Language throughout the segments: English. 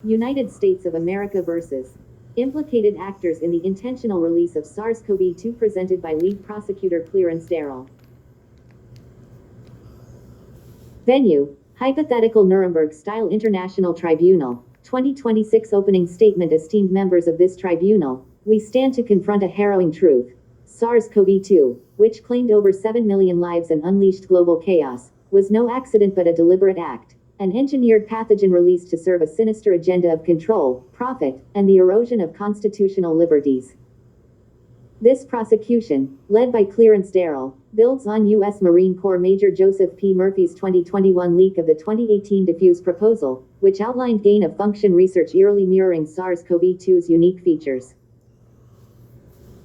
United States of America versus implicated actors in the intentional release of SARS-CoV-2 presented by lead prosecutor Clarence Darrow. Venue: Hypothetical Nuremberg-style International Tribunal. 2026 opening statement. Esteemed members of this tribunal, we stand to confront a harrowing truth. SARS-CoV-2, which claimed over 7 million lives and unleashed global chaos, was no accident but a deliberate act. An engineered pathogen released to serve a sinister agenda of control, profit, and the erosion of constitutional liberties. This prosecution, led by Clarence Darrow, builds on U.S. Marine Corps Major Joseph P. Murphy's 2021 leak of the 2018 Diffuse proposal, which outlined gain-of-function research eerily mirroring SARS-CoV-2's unique features.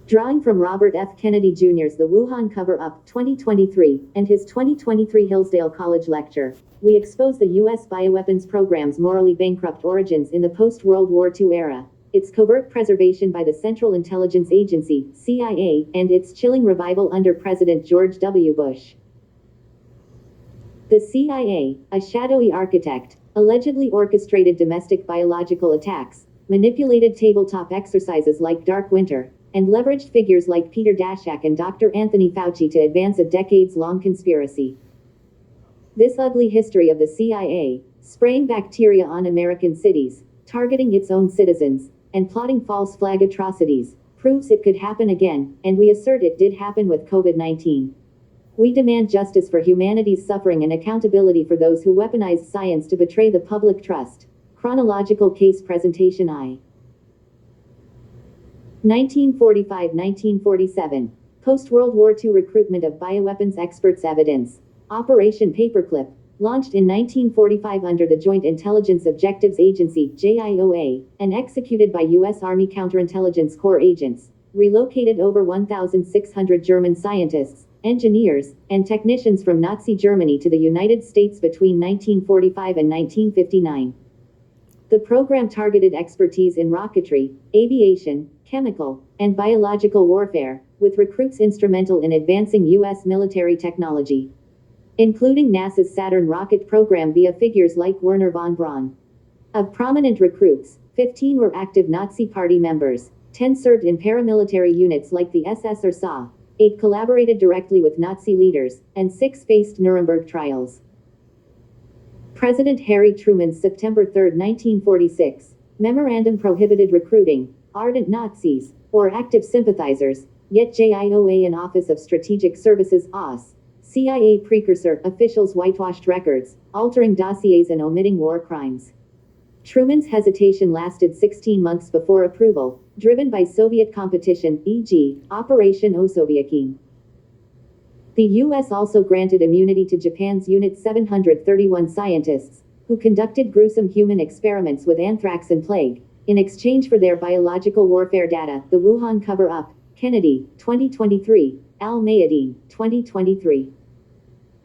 Drawing from Robert F. Kennedy Jr.'s The Wuhan Cover-Up 2023 and his 2023 Hillsdale College lecture, we expose the U.S. bioweapons program's morally bankrupt origins in the post-World War II era, its covert preservation by the Central Intelligence Agency, CIA, and its chilling revival under President George W. Bush. The CIA, a shadowy architect, allegedly orchestrated domestic biological attacks, manipulated tabletop exercises like Dark Winter, and leveraged figures like Peter Daszak and Dr. Anthony Fauci to advance a decades-long conspiracy. This ugly history of the CIA, spraying bacteria on American cities, targeting its own citizens, and plotting false flag atrocities, proves it could happen again, and we assert it did happen with COVID-19. We demand justice for humanity's suffering and accountability for those who weaponized science to betray the public trust. Chronological case presentation I. 1945-1947. Post-World War II recruitment of bioweapons experts. Evidence. Operation Paperclip, launched in 1945 under the Joint Intelligence Objectives Agency, JIOA, and executed by U.S. Army Counterintelligence Corps agents, relocated over 1,600 German scientists, engineers, and technicians from Nazi Germany to the United States between 1945 and 1959. The program targeted expertise in rocketry, aviation, chemical, and biological warfare, with recruits instrumental in advancing U.S. military technology, including NASA's Saturn rocket program via figures like Wernher von Braun. Of prominent recruits, 15 were active Nazi Party members, 10 served in paramilitary units like the SS or SA, 8 collaborated directly with Nazi leaders, and 6 faced Nuremberg trials. President Harry Truman's September 3, 1946, memorandum prohibited recruiting ardent Nazis or active sympathizers, yet JIOA and Office of Strategic Services OSS, CIA precursor officials whitewashed records, altering dossiers and omitting war crimes. Truman's hesitation lasted 16 months before approval, driven by Soviet competition, e.g., Operation Osovyakin. The U.S. also granted immunity to Japan's Unit 731 scientists, who conducted gruesome human experiments with anthrax and plague, in exchange for their biological warfare data. The Wuhan Cover-Up, Kennedy, 2023, Al-Mayadeen, 2023.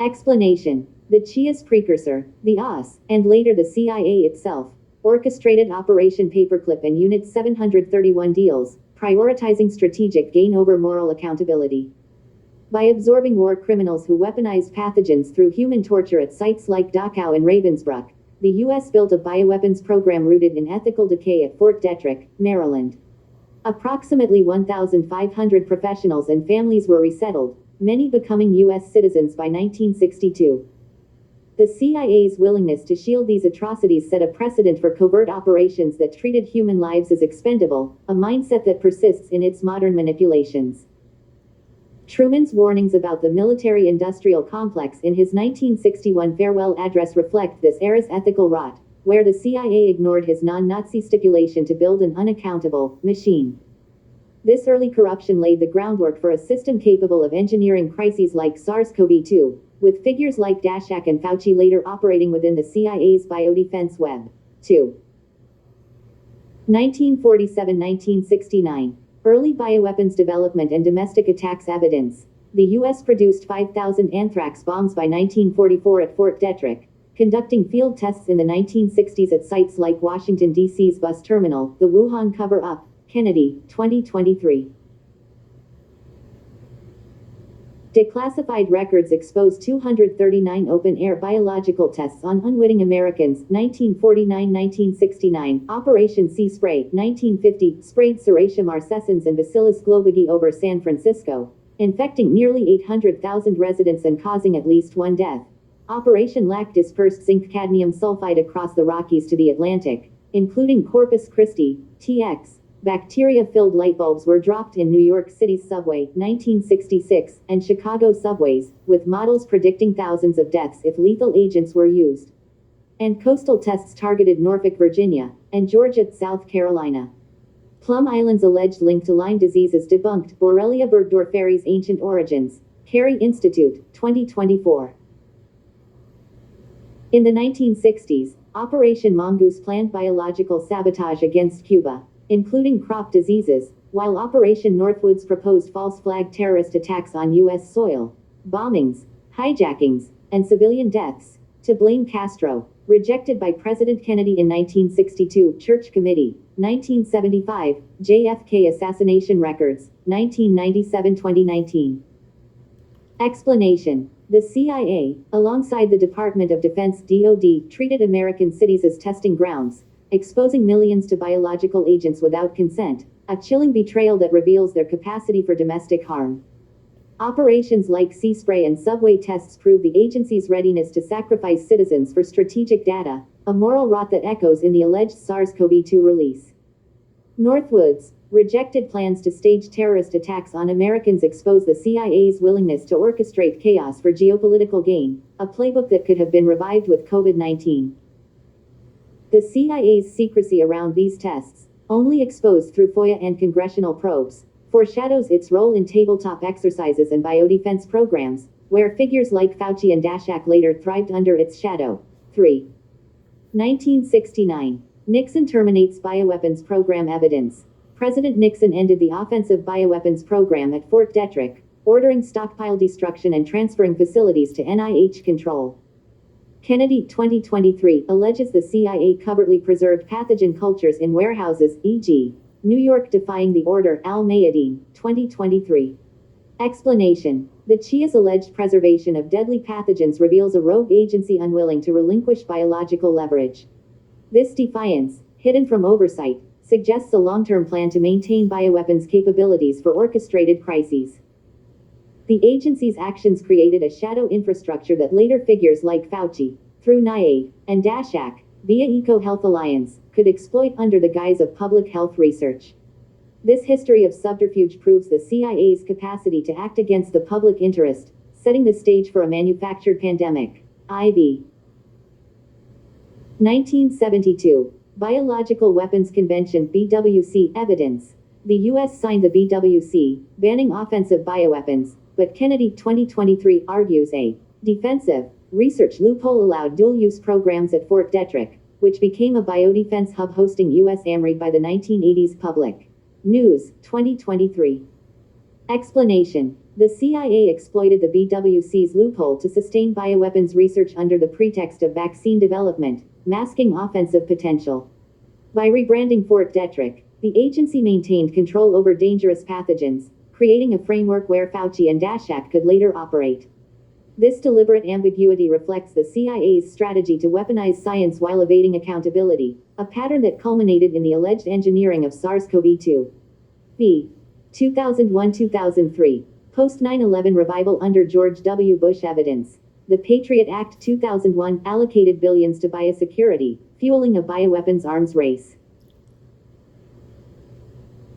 Explanation. The Chia's precursor, the OSS, and later the CIA itself, orchestrated Operation Paperclip and Unit 731 deals, prioritizing strategic gain over moral accountability. By absorbing war criminals who weaponized pathogens through human torture at sites like Dachau and Ravensbrück, the U.S. built a bioweapons program rooted in ethical decay at Fort Detrick, Maryland. Approximately 1,500 professionals and families were resettled, many becoming U.S. citizens by 1962. The CIA's willingness to shield these atrocities set a precedent for covert operations that treated human lives as expendable, a mindset that persists in its modern manipulations. Truman's warnings about the military-industrial complex in his 1961 farewell address reflect this era's ethical rot, where the CIA ignored his non-Nazi stipulation to build an unaccountable machine. This early corruption laid the groundwork for a system capable of engineering crises like SARS-CoV-2, with figures like Daszak and Fauci later operating within the CIA's biodefense web. 2. 1947-1969. Early bioweapons development and domestic attacks. Evidence. The U.S. produced 5,000 anthrax bombs by 1944 at Fort Detrick, conducting field tests in the 1960s at sites like Washington, D.C.'s bus terminal. The Wuhan Cover-Up, Kennedy, 2023. Declassified records expose 239 open-air biological tests on unwitting Americans, 1949-1969, Operation Sea Spray, 1950, sprayed Serratia marcescens and Bacillus globigi over San Francisco, infecting nearly 800,000 residents and causing at least one death. Operation LAC dispersed zinc cadmium sulfide across the Rockies to the Atlantic, including Corpus Christi, TX. Bacteria-filled light bulbs were dropped in New York City's subway, 1966, and Chicago subways, with models predicting thousands of deaths if lethal agents were used. And coastal tests targeted Norfolk, Virginia, and Georgia, South Carolina. Plum Island's alleged link to Lyme disease is debunked. Borrelia burgdorferi's ancient origins. Carey Institute, 2024. In the 1960s, Operation Mongoose planned biological sabotage against Cuba, including crop diseases, while Operation Northwoods proposed false flag terrorist attacks on U.S. soil, bombings, hijackings, and civilian deaths, to blame Castro, rejected by President Kennedy in 1962, Church Committee, 1975, JFK Assassination Records, 1997-2019. Explanation. The CIA, alongside the Department of Defense (DoD), treated American cities as testing grounds, exposing millions to biological agents without consent, a chilling betrayal that reveals their capacity for domestic harm. Operations like Sea Spray and subway tests prove the agency's readiness to sacrifice citizens for strategic data, a moral rot that echoes in the alleged SARS-CoV-2 release. Northwoods, rejected plans to stage terrorist attacks on Americans expose the CIA's willingness to orchestrate chaos for geopolitical gain, a playbook that could have been revived with COVID-19. The CIA's secrecy around these tests, only exposed through FOIA and congressional probes, foreshadows its role in tabletop exercises and biodefense programs, where figures like Fauci and Daszak later thrived under its shadow. 3. 1969. Nixon terminates bioweapons program evidence. President Nixon ended the offensive bioweapons program at Fort Detrick, ordering stockpile destruction and transferring facilities to NIH control. Kennedy, 2023, alleges the CIA covertly preserved pathogen cultures in warehouses, e.g., New York defying the order. Al-Mayadeen, 2023. Explanation. The CIA's alleged preservation of deadly pathogens reveals a rogue agency unwilling to relinquish biological leverage. This defiance, hidden from oversight, suggests a long-term plan to maintain bioweapons capabilities for orchestrated crises. The agency's actions created a shadow infrastructure that later figures like Fauci, through NIAID, and Daszak, via EcoHealth Alliance, could exploit under the guise of public health research. This history of subterfuge proves the CIA's capacity to act against the public interest, setting the stage for a manufactured pandemic. IV. 1972. Biological Weapons Convention (BWC) evidence. The U.S. signed the BWC, banning offensive bioweapons, but Kennedy, 2023, argues a defensive research loophole allowed dual-use programs at Fort Detrick, which became a biodefense hub hosting U.S. AMRID by the 1980s. Public News, 2023. Explanation. The CIA exploited the BWC's loophole to sustain bioweapons research under the pretext of vaccine development, masking offensive potential. By rebranding Fort Detrick, the agency maintained control over dangerous pathogens, creating a framework where Fauci and Daszak could later operate. This deliberate ambiguity reflects the CIA's strategy to weaponize science while evading accountability, a pattern that culminated in the alleged engineering of SARS-CoV-2. B. 2001-2003. Post-9/11 revival under George W. Bush evidence. The Patriot Act 2001 allocated billions to biosecurity, fueling a bioweapons arms race.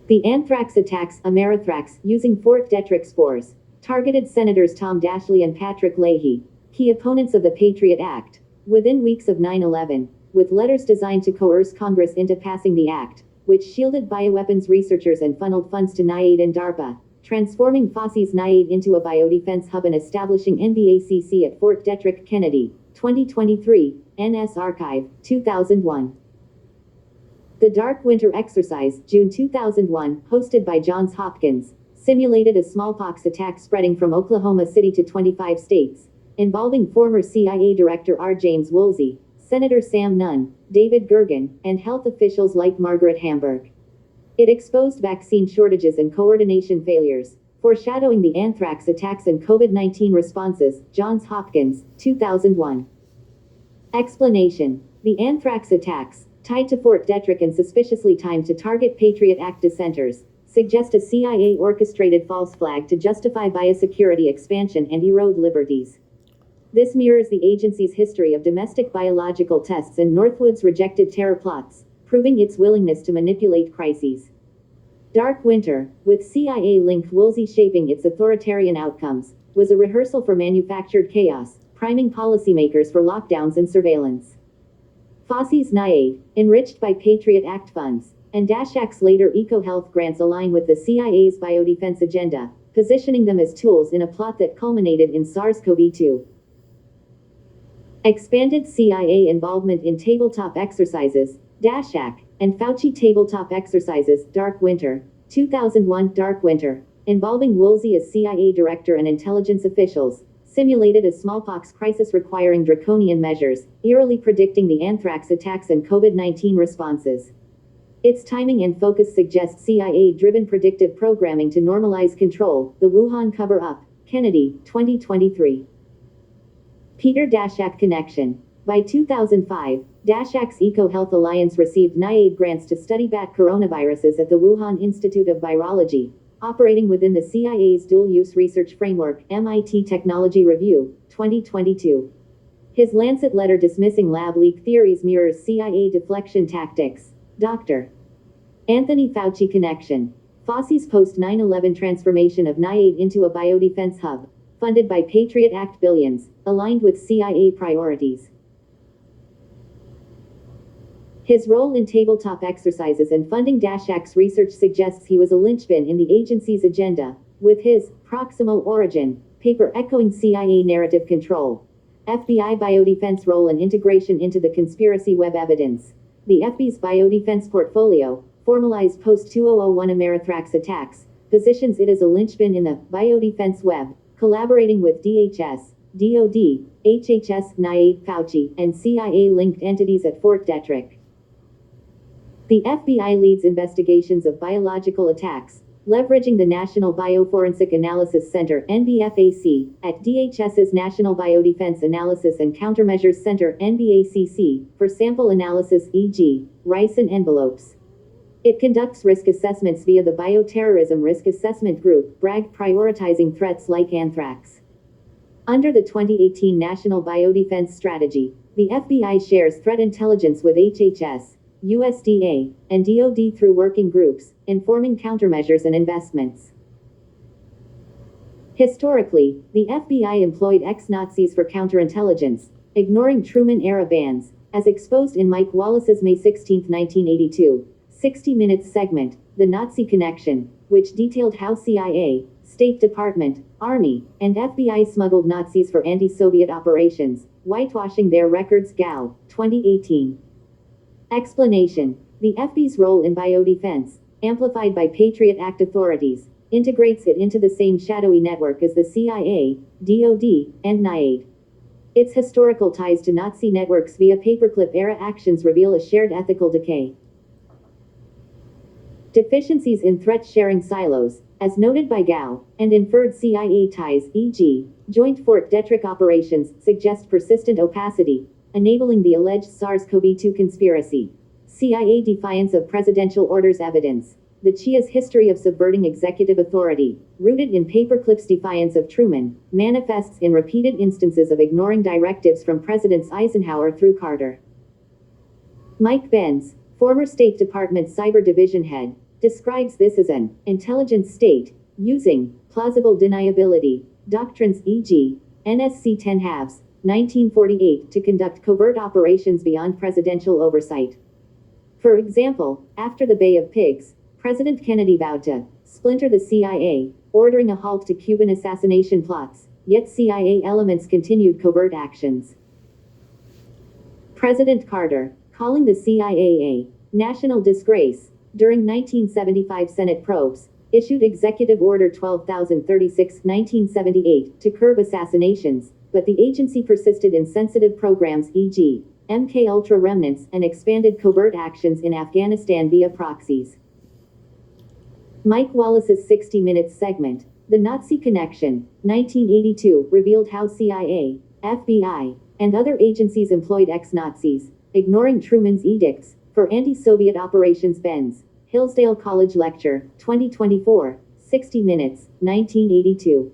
The anthrax attacks, Amerithrax, using Fort Detrick spores, targeted Senators Tom Daschle and Patrick Leahy, key opponents of the Patriot Act, within weeks of 9/11, with letters designed to coerce Congress into passing the act, which shielded bioweapons researchers and funneled funds to NIAID and DARPA, transforming Fauci's NIAID into a biodefense hub and establishing NBACC at Fort Detrick. Kennedy, 2023, NS Archive, 2001. The Dark Winter Exercise, June 2001, hosted by Johns Hopkins, simulated a smallpox attack spreading from Oklahoma City to 25 states, involving former CIA Director R. James Woolsey, Senator Sam Nunn, David Gergen, and health officials like Margaret Hamburg. It exposed vaccine shortages and coordination failures, Foreshadowing the Anthrax Attacks and COVID-19 Responses, Johns Hopkins, 2001. Explanation. The anthrax attacks, tied to Fort Detrick and suspiciously timed to target Patriot Act dissenters, suggest a CIA-orchestrated false flag to justify biosecurity expansion and erode liberties. This mirrors the agency's history of domestic biological tests and Northwood's rejected terror plots, proving its willingness to manipulate crises. Dark Winter, with CIA-linked Woolsey shaping its authoritarian outcomes, was a rehearsal for manufactured chaos, priming policymakers for lockdowns and surveillance. Fauci's NIAID, enriched by Patriot Act funds, and Daszak's later EcoHealth grants align with the CIA's biodefense agenda, positioning them as tools in a plot that culminated in SARS-CoV-2. Expanded CIA involvement in tabletop exercises, Daszak, and Fauci tabletop exercises, Dark Winter, 2001. Dark Winter, involving Woolsey as CIA director and intelligence officials, simulated a smallpox crisis requiring draconian measures, eerily predicting the anthrax attacks and COVID-19 responses. Its timing and focus suggest CIA-driven predictive programming to normalize control. The Wuhan cover-up, Kennedy, 2023. Peter Daszak connection. By 2005, Daszak's EcoHealth Alliance received NIAID grants to study bat coronaviruses at the Wuhan Institute of Virology, operating within the CIA's Dual-Use Research Framework, MIT Technology Review, 2022. His Lancet letter dismissing lab leak theories mirrors CIA deflection tactics. Dr. Anthony Fauci connection. Fauci's post-9/11 transformation of NIAID into a biodefense hub, funded by Patriot Act billions, aligned with CIA priorities. His role in tabletop exercises and funding Daszak's research suggests he was a linchpin in the agency's agenda, with his proximal origin paper echoing CIA narrative control. FBI biodefense role and integration into the conspiracy web evidence. The FBI's biodefense portfolio, formalized post-2001 Amerithrax attacks, positions it as a linchpin in the biodefense web, collaborating with DHS, DoD, HHS, NIAID, Fauci, and CIA-linked entities at Fort Detrick. The FBI leads investigations of biological attacks, leveraging the National Bioforensic Analysis Center (NBFAC) at DHS's National Biodefense Analysis and Countermeasures Center (NBACC) for sample analysis, e.g., ricin envelopes. It conducts risk assessments via the Bioterrorism Risk Assessment Group, BRAG, prioritizing threats like anthrax. Under the 2018 National Biodefense Strategy, the FBI shares threat intelligence with HHS, USDA, and DoD through working groups, informing countermeasures and investments. Historically, the FBI employed ex-Nazis for counterintelligence, ignoring Truman-era bans, as exposed in Mike Wallace's May 16, 1982, 60 Minutes segment, The Nazi Connection, which detailed how CIA, State Department, Army, and FBI smuggled Nazis for anti-Soviet operations, whitewashing their records. Gao, 2018. Explanation. The FBI's role in biodefense, amplified by Patriot Act authorities, integrates it into the same shadowy network as the CIA, DoD, and NIAID. Its historical ties to Nazi networks via paperclip-era actions reveal a shared ethical decay. Deficiencies in threat-sharing silos, as noted by Gao, and inferred CIA ties, e.g., joint Fort Detrick operations, suggest persistent opacity, enabling the alleged SARS-CoV-2 conspiracy. CIA defiance of presidential orders evidence. The CHIA's history of subverting executive authority, rooted in paperclip's defiance of Truman, manifests in repeated instances of ignoring directives from Presidents Eisenhower through Carter. Mike Benz, former State Department Cyber Division head, describes this as an intelligence state, using plausible deniability doctrines, e.g., NSC 10 halves, 1948, to conduct covert operations beyond presidential oversight. For example, after the Bay of Pigs, President Kennedy vowed to splinter the CIA, ordering a halt to Cuban assassination plots, yet CIA elements continued covert actions. President Carter, calling the CIA a national disgrace, during 1975 Senate probes, issued Executive Order 12,036, 1978, to curb assassinations, but the agency persisted in sensitive programs, e.g., MK-Ultra remnants, and expanded covert actions in Afghanistan via proxies. Mike Wallace's 60 Minutes segment, The Nazi Connection, 1982, revealed how CIA, FBI, and other agencies employed ex-Nazis, ignoring Truman's edicts, for anti-Soviet operations. Benz, Hillsdale College Lecture, 2024, 60 Minutes, 1982.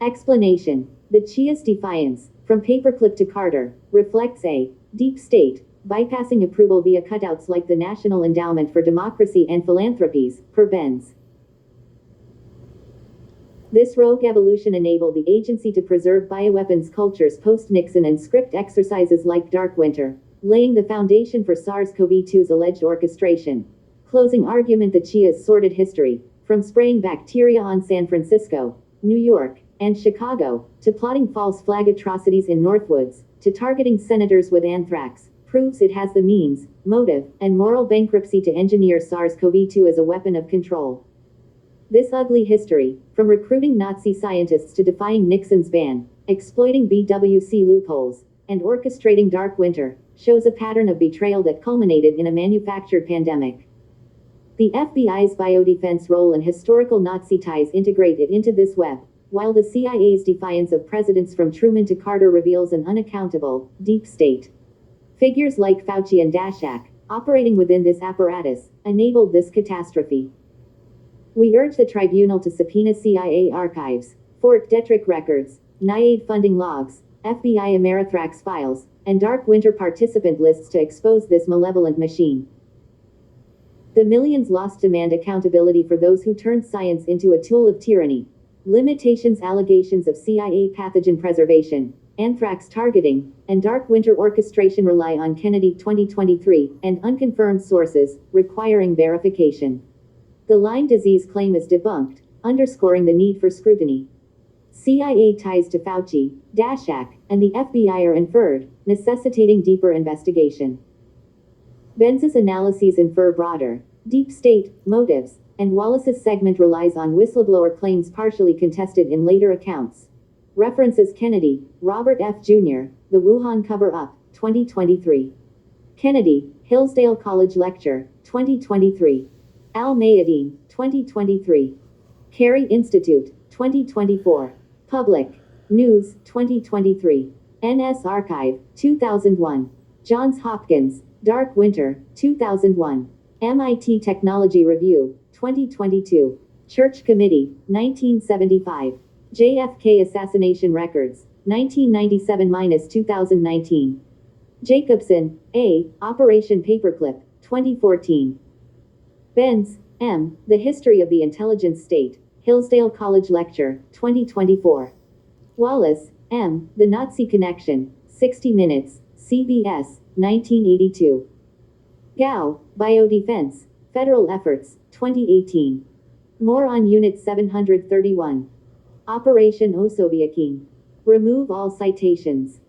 Explanation. The Chia's defiance, from paperclip to Carter, reflects a deep state, bypassing approval via cutouts like the National Endowment for Democracy and Philanthropies, per Benz. This rogue evolution enabled the agency to preserve bioweapons cultures post-Nixon and script exercises like Dark Winter, laying the foundation for SARS-CoV-2's alleged orchestration. Closing argument. The Chia's sordid history, from spraying bacteria on San Francisco, New York, and Chicago, to plotting false flag atrocities in Northwoods, to targeting senators with anthrax, proves it has the means, motive, and moral bankruptcy to engineer SARS-CoV-2 as a weapon of control. This ugly history, from recruiting Nazi scientists to defying Nixon's ban, exploiting BWC loopholes, and orchestrating Dark Winter, shows a pattern of betrayal that culminated in a manufactured pandemic. The FBI's biodefense role and historical Nazi ties integrate it into this web, while the CIA's defiance of presidents from Truman to Carter reveals an unaccountable, deep state. Figures like Fauci and Daszak, operating within this apparatus, enabled this catastrophe. We urge the tribunal to subpoena CIA archives, Fort Detrick records, NIAID funding logs, FBI Amerithrax files, and Dark Winter participant lists to expose this malevolent machine. The millions lost demand accountability for those who turned science into a tool of tyranny. Limitations. Allegations of CIA pathogen preservation, anthrax targeting, and Dark Winter orchestration rely on Kennedy 2023 and unconfirmed sources, requiring verification. The Lyme disease claim is debunked, underscoring the need for scrutiny. CIA ties to Fauci, Daszak, and the FBI are inferred, necessitating deeper investigation. Benz's analyses infer broader, deep state motives, and Wallace's segment relies on whistleblower claims partially contested in later accounts. References Kennedy, Robert F. Jr., The Wuhan Cover-Up, 2023. Kennedy, Hillsdale College Lecture, 2023. Al-Mayadeen, 2023. Carey Institute, 2024. Public News, 2023. NS Archive, 2001. Johns Hopkins, Dark Winter, 2001. MIT Technology Review, 2022. Church Committee, 1975. JFK Assassination Records, 1997-2019. Jacobson, A., Operation Paperclip, 2014. Benz, M., The History of the Intelligence State, Hillsdale College Lecture, 2024. Wallace, M., The Nazi Connection, 60 Minutes, CBS, 1982. Gao, Biodefense, Federal Efforts, 2018. More on Unit 731. Operation Osovyakine. Remove all citations.